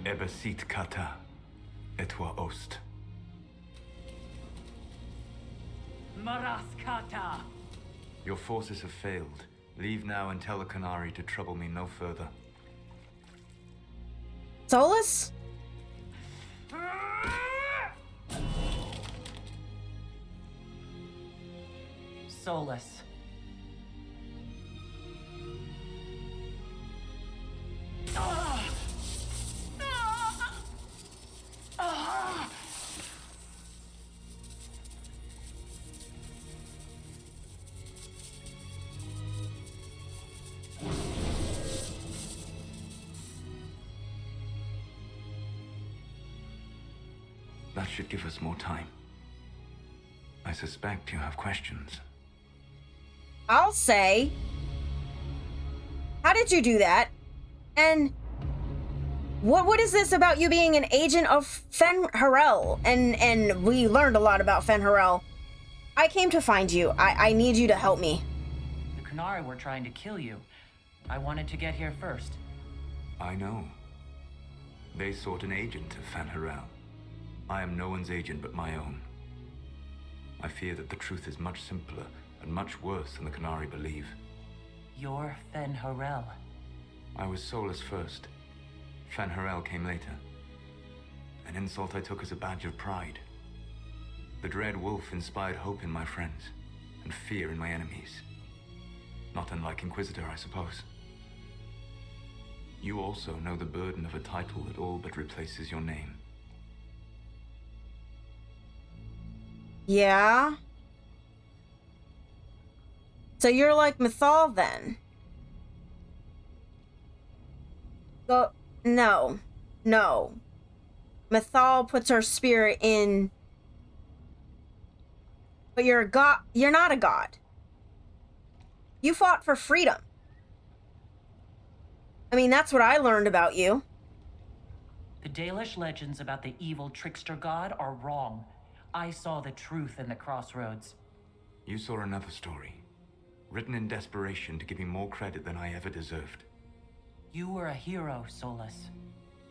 Ebesit kata, etwa ost. Maraskata! Your forces have failed. Leave now and tell the Canary to trouble me no further. Solas? Solas. That should give us more time. I suspect you have questions. I'll say. How did you do that? And what is this about you being an agent of Fen Harel? And we learned a lot about Fen Harel. I came to find you. I need you to help me. The Canary were trying to kill you. I wanted to get here first. I know. They sought an agent of Fen Harel. I am no one's agent but my own. I fear that the truth is much simpler and much worse than the Canary believe. You're Fen Harel. I was Solas first. Fen Harel came later. An insult I took as a badge of pride. The Dread Wolf inspired hope in my friends, and fear in my enemies. Not unlike Inquisitor, I suppose. You also know the burden of a title that all but replaces your name. Yeah? So you're like Mythal then? No. Mythal puts her spirit in... But you're a god. You're not a god. You fought for freedom. I mean, that's what I learned about you. The Dalish legends about the evil trickster god are wrong. I saw the truth in the crossroads. You saw another story, written in desperation to give me more credit than I ever deserved. You were a hero, Solas.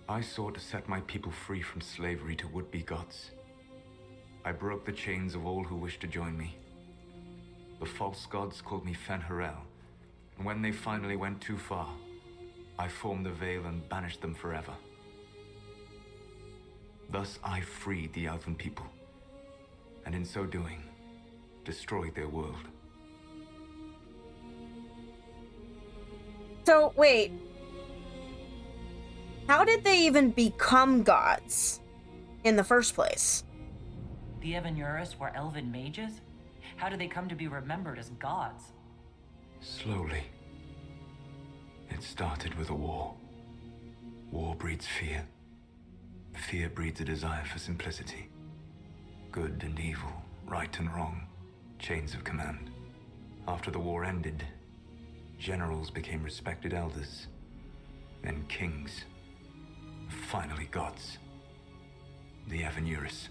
I sought to set my people free from slavery to would-be gods. I broke the chains of all who wished to join me. The false gods called me Fen Harel, and when they finally went too far, I formed the Veil and banished them forever. Thus I freed the Elven people, and in so doing, destroyed their world. So, wait. How did they even become gods in the first place? The Evanuris were elven mages? How did they come to be remembered as gods? Slowly. It started with a war. War breeds fear. Fear breeds a desire for simplicity. Good and evil, right and wrong, chains of command. After the war ended, generals became respected elders, then kings, finally gods. The Evanuris.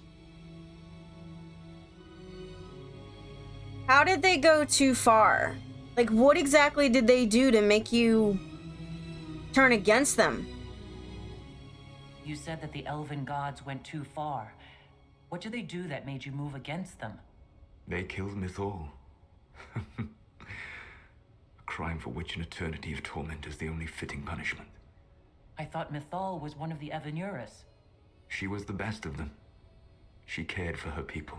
How did they go too far? Like, what exactly did they do to make you turn against them? You said that the elven gods went too far. What did they do that made you move against them? They killed Mythal. A crime for which an eternity of torment is the only fitting punishment. I thought Mythal was one of the Evanuris. She was the best of them. She cared for her people.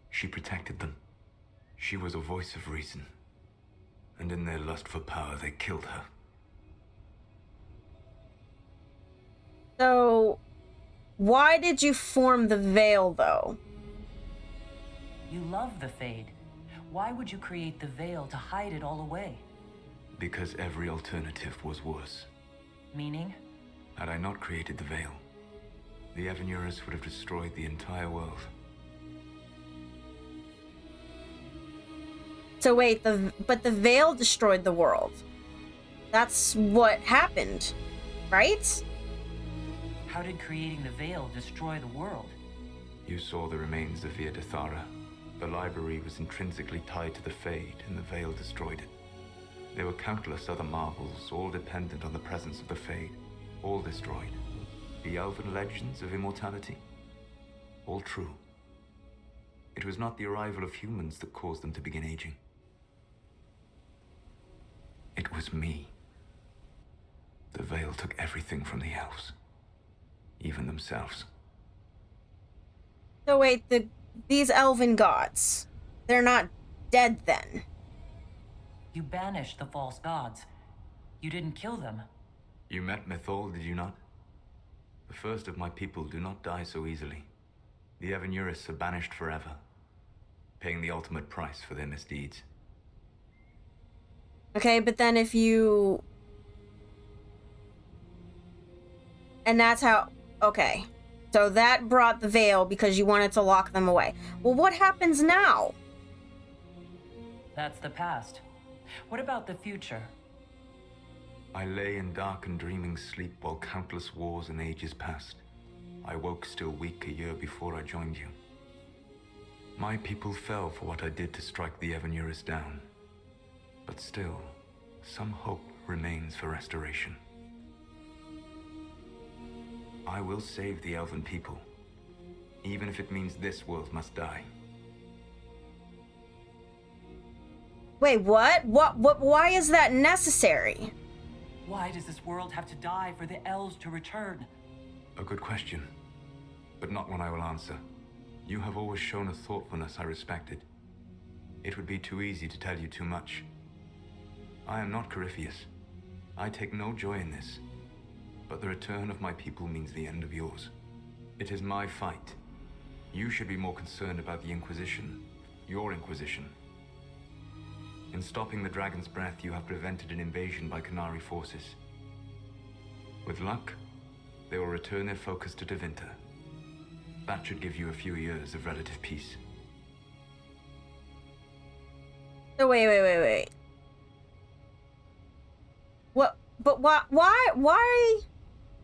She protected them. She was a voice of reason. And in their lust for power, they killed her. So, why did you form the Veil, though? You love the Fade. Why would you create the Veil to hide it all away? Because every alternative was worse. Meaning? Had I not created the Veil, the Evanuris would have destroyed the entire world. So wait, but the Veil destroyed the world. That's what happened, right? How did creating the Veil destroy the world? You saw the remains of Via Dethara. The library was intrinsically tied to the Fade, and the Veil destroyed it. There were countless other marvels, all dependent on the presence of the Fade, all destroyed. The elven legends of immortality? All true. It was not the arrival of humans that caused them to begin aging. It was me. The veil took everything from the elves. Even themselves. So wait, these elven gods, they're not dead then? You banished the false gods. You didn't kill them. You met Mythol, did you not? The first of my people do not die so easily. The Evanuris are banished forever, paying the ultimate price for their misdeeds. Okay, but then if you... And that's how... Okay. So that brought the veil because you wanted to lock them away. Well, what happens now? That's the past. What about the future? I lay in dark and dreaming sleep while countless wars and ages passed. I woke still weak a year before I joined you. My people fell for what I did to strike the Evanuris down. But still, some hope remains for restoration. I will save the elven people, even if it means this world must die. Wait, what? What? Why is that necessary? Why does this world have to die for the elves to return? A good question, but not one I will answer. You have always shown a thoughtfulness I respected. It would be too easy to tell you too much. I am not Corypheus. I take no joy in this. But the return of my people means the end of yours. It is my fight. You should be more concerned about the Inquisition. Your Inquisition. In stopping the Dragon's Breath, you have prevented an invasion by Qunari forces. With luck, they will return their focus to Tevinter. That should give you a few years of relative peace. So wait. What? But why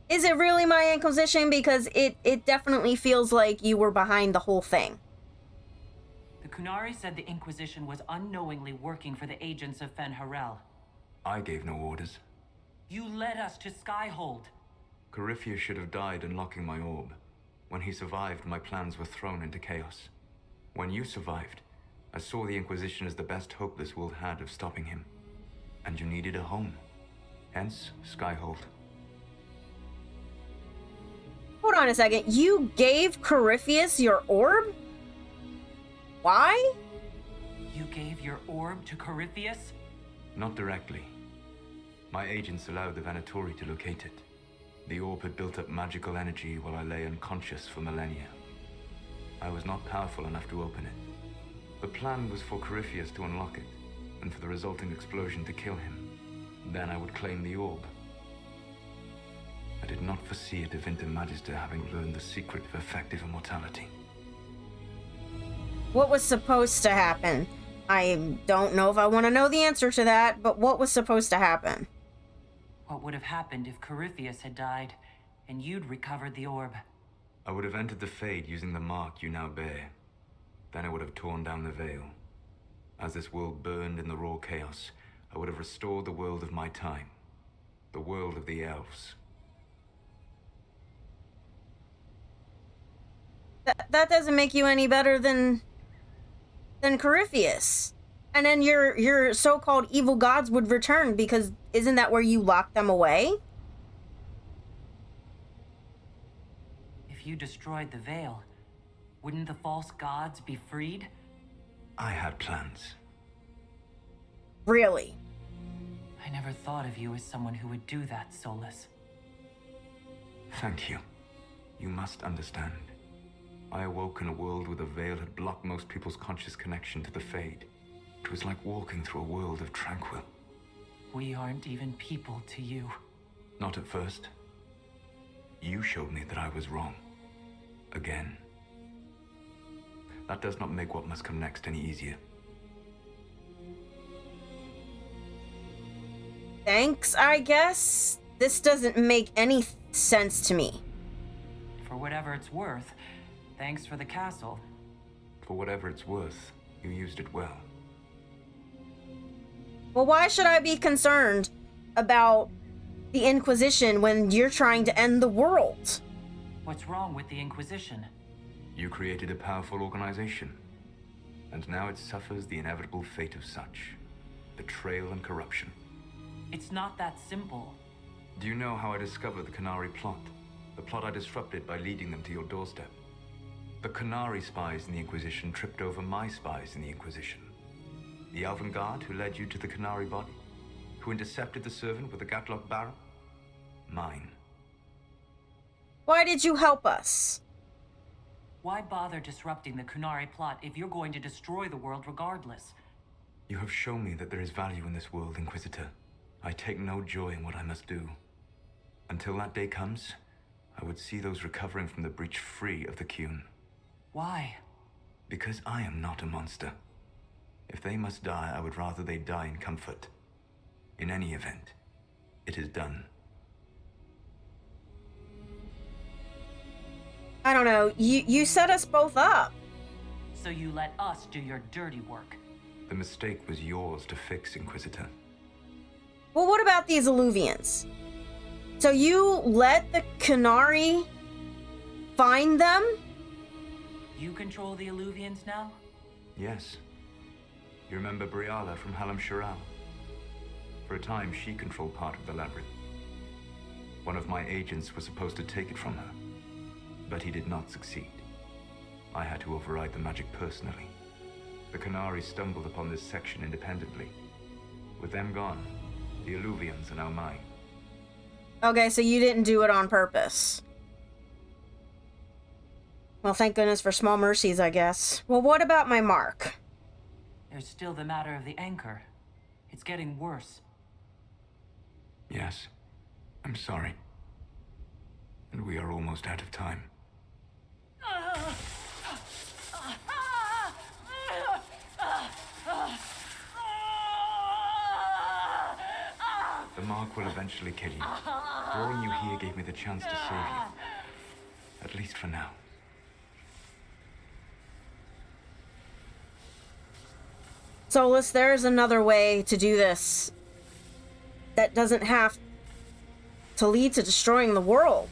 is it really my Inquisition? Because it definitely feels like you were behind the whole thing. The Qunari said the Inquisition was unknowingly working for the agents of Fen-Harel. I gave no orders. You led us to Skyhold. Corypheus should have died unlocking my orb. When he survived, my plans were thrown into chaos. When you survived, I saw the Inquisition as the best hope this world had of stopping him. And you needed a home. Hence, Skyhold. Hold on a second. You gave Corypheus your orb? Why? You gave your orb to Corypheus? Not directly. My agents allowed the Venatori to locate it. The orb had built up magical energy while I lay unconscious for millennia. I was not powerful enough to open it. The plan was for Corypheus to unlock it, and for the resulting explosion to kill him. Then I would claim the orb. I did not foresee a Tevinter Magister having learned the secret of effective immortality. What was supposed to happen? I don't know if I want to know the answer to that, but what was supposed to happen? What would have happened if Corypheus had died, and you'd recovered the orb? I would have entered the Fade using the mark you now bear. Then I would have torn down the veil. As this world burned in the raw chaos, I would have restored the world of my time. The world of the elves. That doesn't make you any better than Corypheus. And then your so-called evil gods would return, because isn't that where you locked them away? If you destroyed the veil, wouldn't the false gods be freed? I had plans. Really? I never thought of you as someone who would do that, Solas. Thank you. You must understand. I awoke in a world where the veil had blocked most people's conscious connection to the Fade. It was like walking through a world of tranquil. We aren't even people to you. Not at first. You showed me that I was wrong. Again. That does not make what must come next any easier. Thanks, I guess. This doesn't make any sense to me. For whatever it's worth, thanks for the castle. For whatever it's worth, you used it well. Well, why should I be concerned about the Inquisition when you're trying to end the world? What's wrong with the Inquisition? You created a powerful organization, and now it suffers the inevitable fate of such. Betrayal and corruption. It's not that simple. Do you know how I discovered the Canary plot? The plot I disrupted by leading them to your doorstep. The Canary spies in the Inquisition tripped over my spies in the Inquisition. The Elven Guard who led you to the Canary body? Who intercepted the servant with the Gatlock barrel? Mine. Why did you help us? Why bother disrupting the Canary plot if you're going to destroy the world regardless? You have shown me that there is value in this world, Inquisitor. I take no joy in what I must do. Until that day comes, I would see those recovering from the breach free of the Qun. Why? Because I am not a monster. If they must die, I would rather they die in comfort. In any event, it is done. I don't know. You set us both up. So you let us do your dirty work. The mistake was yours to fix, Inquisitor. Well, what about these Illuvians? So you let the Canary find them? You control the Illuvians now? Yes. You remember Briala from Halam Shiral? For a time, she controlled part of the labyrinth. One of my agents was supposed to take it from her, but he did not succeed. I had to override the magic personally. The Canary stumbled upon this section independently. With them gone, the Illuvians are now mine. Okay, so you didn't do it on purpose. Well, thank goodness for small mercies, I guess. Well, what about my mark? There's still the matter of the anchor. It's getting worse. Yes, I'm sorry. And we are almost out of time. The mark will eventually kill you. Drawing you here gave me the chance to save you. At least for now. Solas, there's another way to do this that doesn't have to lead to destroying the world.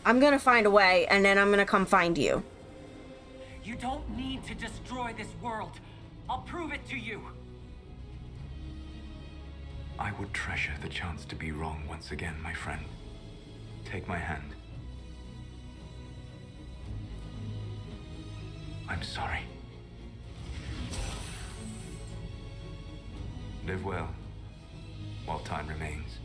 I'm gonna find a way, and then I'm gonna come find you. You don't need to destroy this world. I'll prove it to you. I would treasure the chance to be wrong once again, my friend. Take my hand. I'm sorry. Live well, while time remains.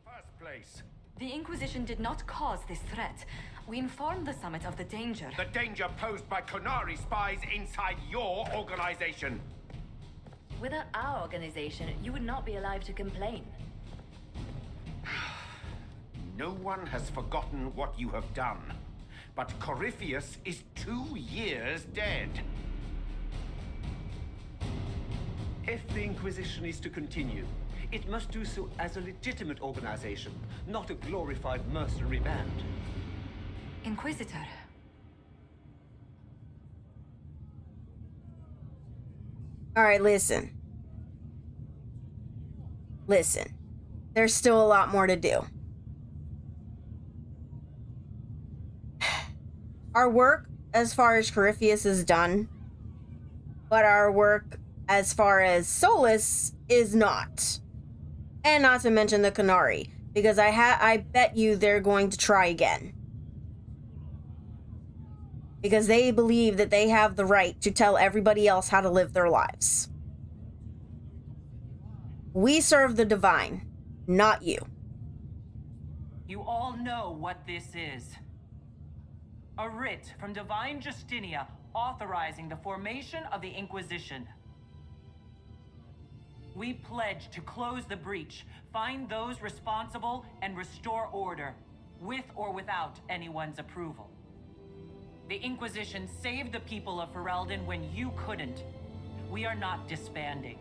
First place. The Inquisition did not cause this threat. We informed the Summit of the danger. The danger posed by Canary spies inside your organization. Without our organization, you would not be alive to complain. No one has forgotten what you have done. But Corypheus is 2 years dead. If the Inquisition is to continue, it must do so as a legitimate organization, not a glorified mercenary band. Inquisitor. Alright, listen. Listen. There's still a lot more to do. Our work as far as Corypheus is done, but our work as far as Solas is not. And not to mention the Canary, because I bet you they're going to try again. Because they believe that they have the right to tell everybody else how to live their lives. We serve the divine, not you. You all know what this is. A writ from Divine Justinia authorizing the formation of the Inquisition. We pledge to close the breach, find those responsible, and restore order, with or without anyone's approval. The Inquisition saved the people of Ferelden when you couldn't. We are not disbanding.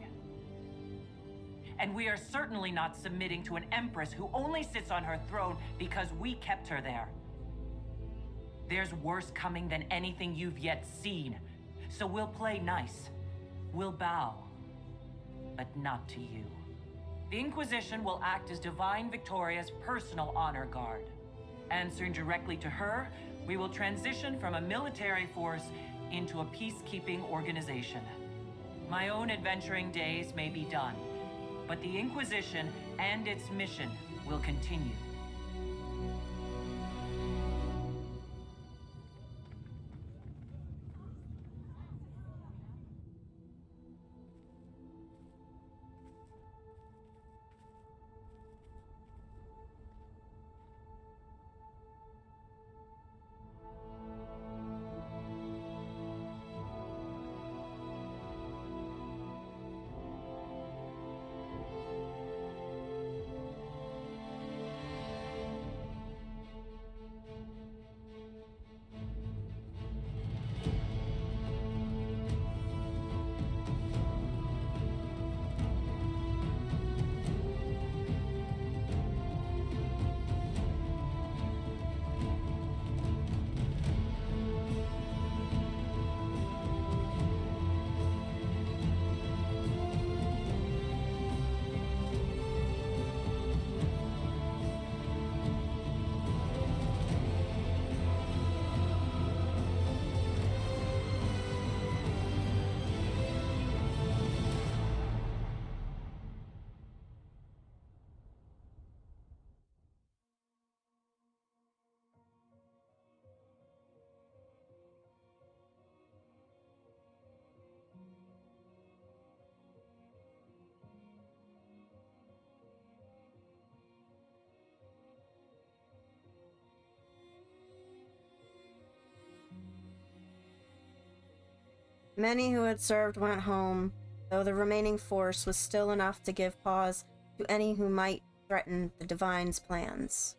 And we are certainly not submitting to an empress who only sits on her throne because we kept her there. There's worse coming than anything you've yet seen. So we'll play nice. We'll bow. but not to you. The Inquisition will act as Divine Victoria's personal honor guard. Answering directly to her, we will transition from a military force into a peacekeeping organization. My own adventuring days may be done, but the Inquisition and its mission will continue. Many who had served went home, though the remaining force was still enough to give pause to any who might threaten the Divine's plans.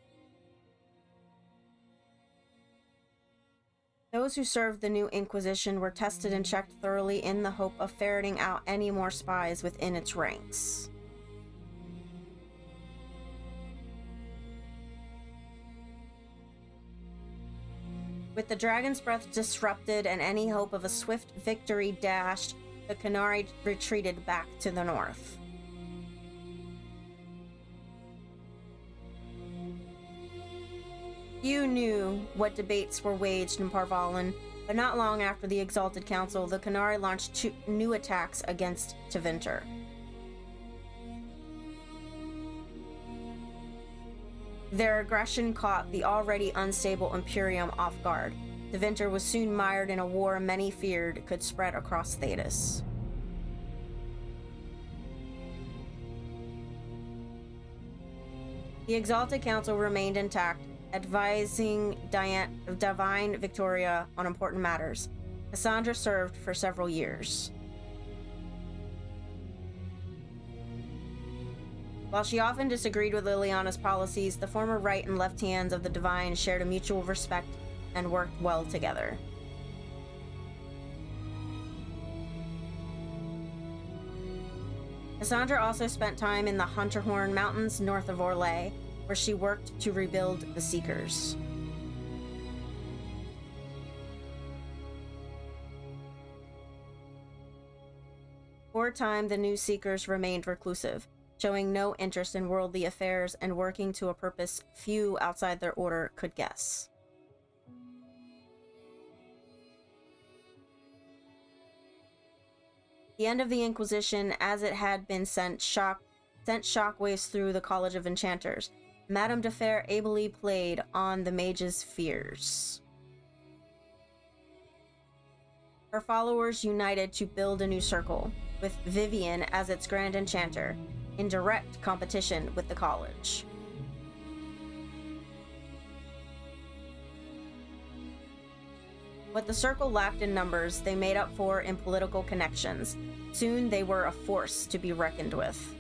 Those who served the new Inquisition were tested and checked thoroughly in the hope of ferreting out any more spies within its ranks. With the Dragon's Breath disrupted and any hope of a swift victory dashed, the Qunari retreated back to the north. Few knew what debates were waged in Parvalan, but not long after the Exalted Council, the Qunari launched 2 new attacks against Tevinter. Their aggression caught the already unstable Imperium off guard. Tevinter was soon mired in a war many feared could spread across Thedas. The Exalted Council remained intact, advising Divine Victoria on important matters. Cassandra served for several years. While she often disagreed with Liliana's policies, the former right and left hands of the Divine shared a mutual respect and worked well together. Cassandra also spent time in the Hunterhorn Mountains north of Orlais, where she worked to rebuild the Seekers. For a time, the new Seekers remained reclusive, showing no interest in worldly affairs and working to a purpose few outside their order could guess. The end of the Inquisition, as it had been sent shockwaves through the College of Enchanters. Madame de Fer ably played on the mage's fears. Her followers united to build a new circle, with Vivian as its Grand Enchanter, in direct competition with the college. What the circle lacked in numbers, they made up for in political connections. Soon they were a force to be reckoned with.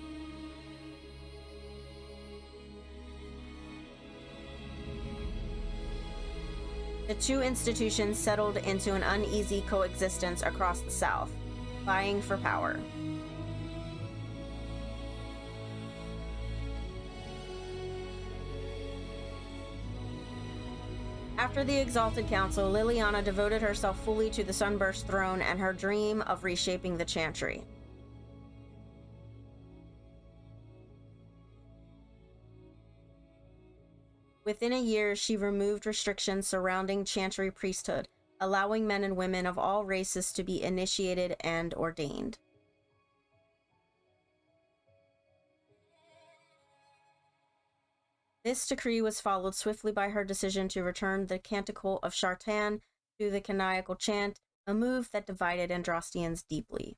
The 2 institutions settled into an uneasy coexistence across the South, vying for power. After the Exalted Council, Liliana devoted herself fully to the Sunburst throne and her dream of reshaping the Chantry. Within a year, she removed restrictions surrounding chantry priesthood, allowing men and women of all races to be initiated and ordained. This decree was followed swiftly by her decision to return the Canticle of Shartan to the canonical chant, a move that divided Andrastians deeply.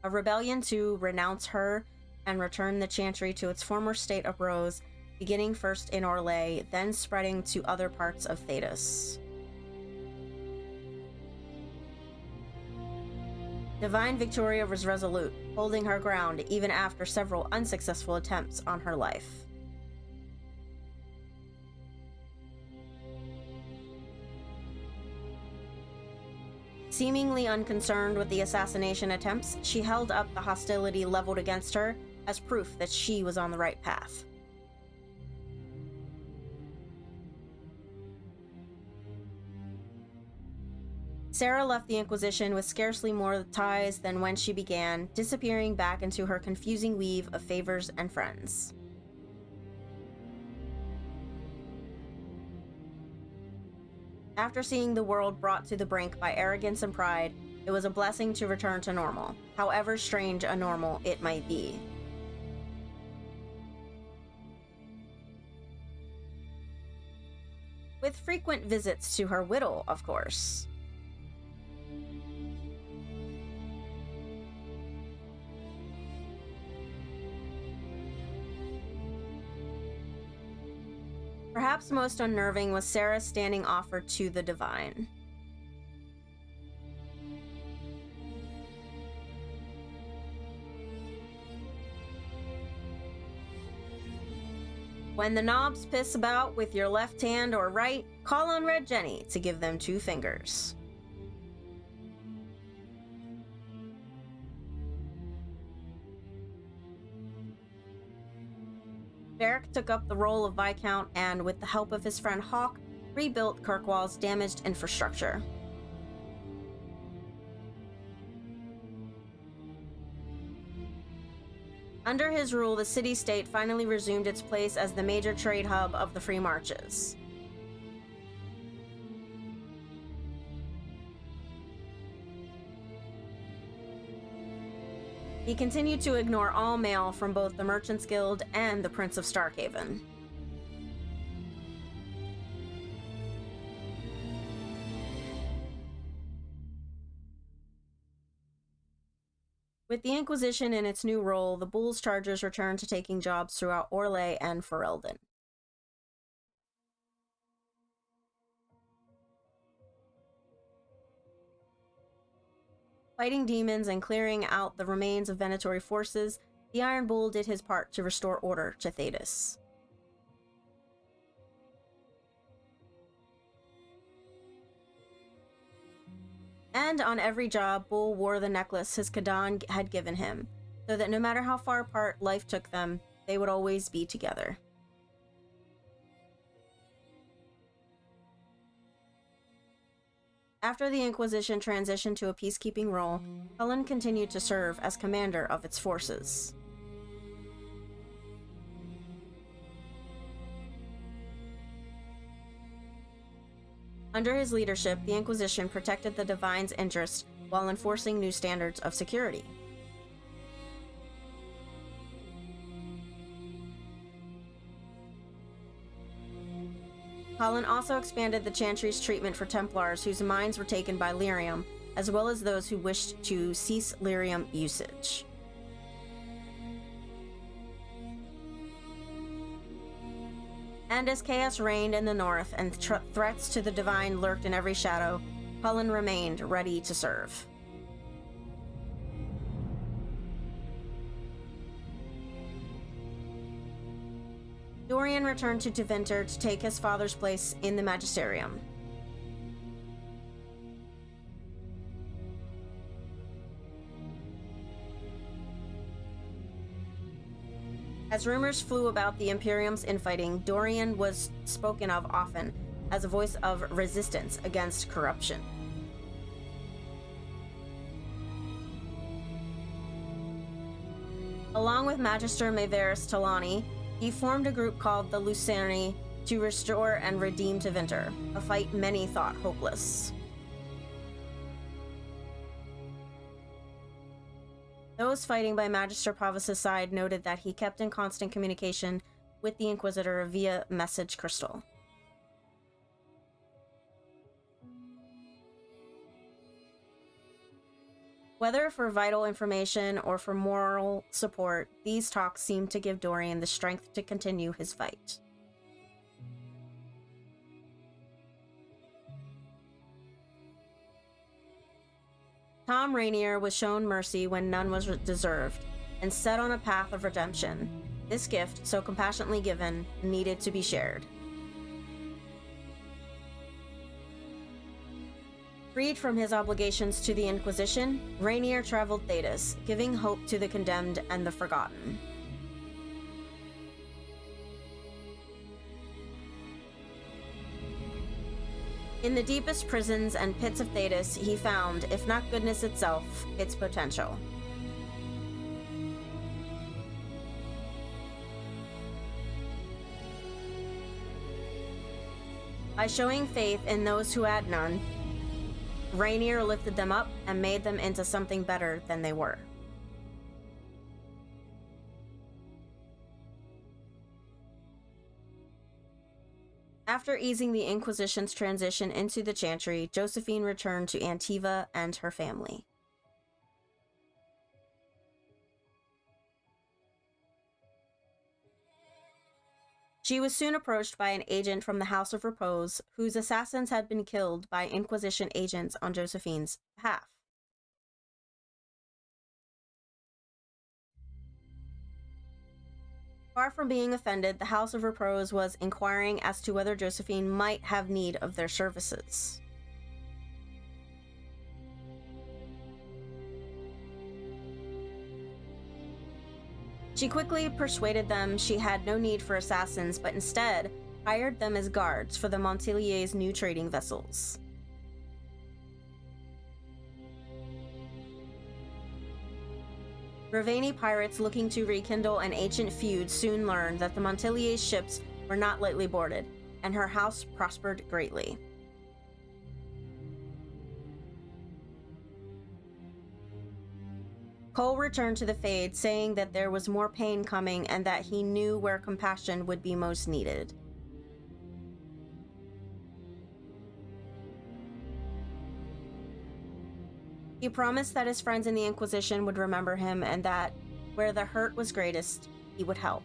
A rebellion to renounce her and return the chantry to its former state arose, beginning first in Orlais, then spreading to other parts of Thedas. Divine Victoria was resolute, holding her ground even after several unsuccessful attempts on her life. Seemingly unconcerned with the assassination attempts, she held up the hostility leveled against her as proof that she was on the right path. Sarah left the Inquisition with scarcely more ties than when she began, disappearing back into her confusing weave of favors and friends. After seeing the world brought to the brink by arrogance and pride, it was a blessing to return to normal, however strange a normal it might be. With frequent visits to her whittle, of course. Perhaps most unnerving was Sarah's standing offer to the divine. When the knobs piss about with your left hand or right, call on Red Jenny to give them 2 fingers. Beric took up the role of Viscount and, with the help of his friend Hawke, rebuilt Kirkwall's damaged infrastructure. Under his rule, the city-state finally resumed its place as the major trade hub of the Free Marches. He continued to ignore all mail from both the Merchants Guild and the Prince of Starkhaven. With the Inquisition in its new role, the Bull's Chargers returned to taking jobs throughout Orlais and Ferelden. Fighting demons and clearing out the remains of Venatori forces, the Iron Bull did his part to restore order to Thedas. And on every job, Bull wore the necklace his Kadan had given him, so that no matter how far apart life took them, they would always be together. After the Inquisition transitioned to a peacekeeping role, Cullen continued to serve as commander of its forces. Under his leadership, the Inquisition protected the Divine's interests while enforcing new standards of security. Cullen also expanded the Chantry's treatment for Templars whose minds were taken by lyrium, as well as those who wished to cease lyrium usage. And as chaos reigned in the north and threats to the Divine lurked in every shadow, Cullen remained ready to serve. Dorian returned to Tevinter to take his father's place in the Magisterium. As rumors flew about the Imperium's infighting, Dorian was spoken of often as a voice of resistance against corruption. Along with Magister Maevaris Talani, he formed a group called the Lucerni to restore and redeem Tevinter, a fight many thought hopeless. Those fighting by Magister Pavus' side noted that he kept in constant communication with the Inquisitor via message crystal. Whether for vital information or for moral support, these talks seemed to give Dorian the strength to continue his fight. Tom Rainier was shown mercy when none was deserved, and set on a path of redemption. This gift, so compassionately given, needed to be shared. Freed from his obligations to the Inquisition, Rainier traveled Thedas, giving hope to the condemned and the forgotten. In the deepest prisons and pits of Thedas, he found, if not goodness itself, its potential. By showing faith in those who had none, Rainier lifted them up and made them into something better than they were. After easing the Inquisition's transition into the Chantry, Josephine returned to Antiva and her family. She was soon approached by an agent from the House of Repose, whose assassins had been killed by Inquisition agents on Josephine's behalf. Far from being offended, the House of Repose was inquiring as to whether Josephine might have need of their services. She quickly persuaded them she had no need for assassins, but instead hired them as guards for the Montilier's new trading vessels. Ravani pirates looking to rekindle an ancient feud soon learned that the Montilier's ships were not lightly boarded, and her house prospered greatly. Cole returned to the Fade, saying that there was more pain coming and that he knew where compassion would be most needed. He promised that his friends in the Inquisition would remember him and that, where the hurt was greatest, he would help.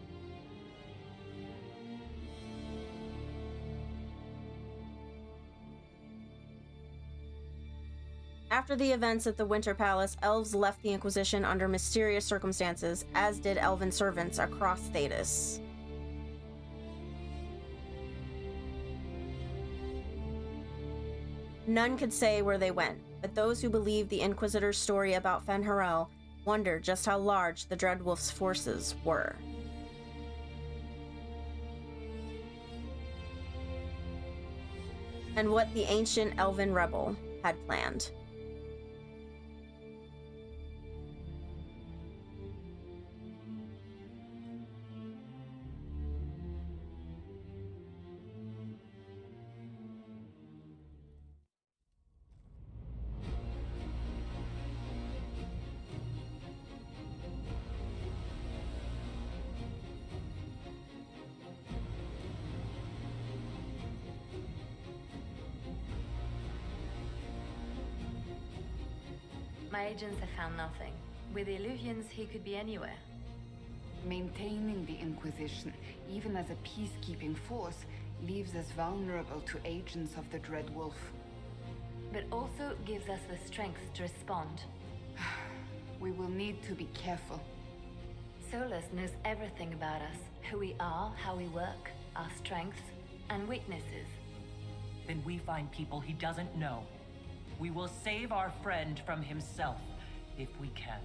After the events at the Winter Palace, elves left the Inquisition under mysterious circumstances, as did elven servants across Thedas. None could say where they went, but those who believed the Inquisitor's story about Fen'Harel wondered just how large the Dreadwolf's forces were. And what the ancient elven rebel had planned. My agents have found nothing. With the Illuvians, he could be anywhere. Maintaining the Inquisition, even as a peacekeeping force, leaves us vulnerable to agents of the Dreadwolf. But also gives us the strength to respond. We will need to be careful. Solas knows everything about us. Who we are, how we work, our strengths and weaknesses. Then we find people he doesn't know. We will save our friend from himself, if we can.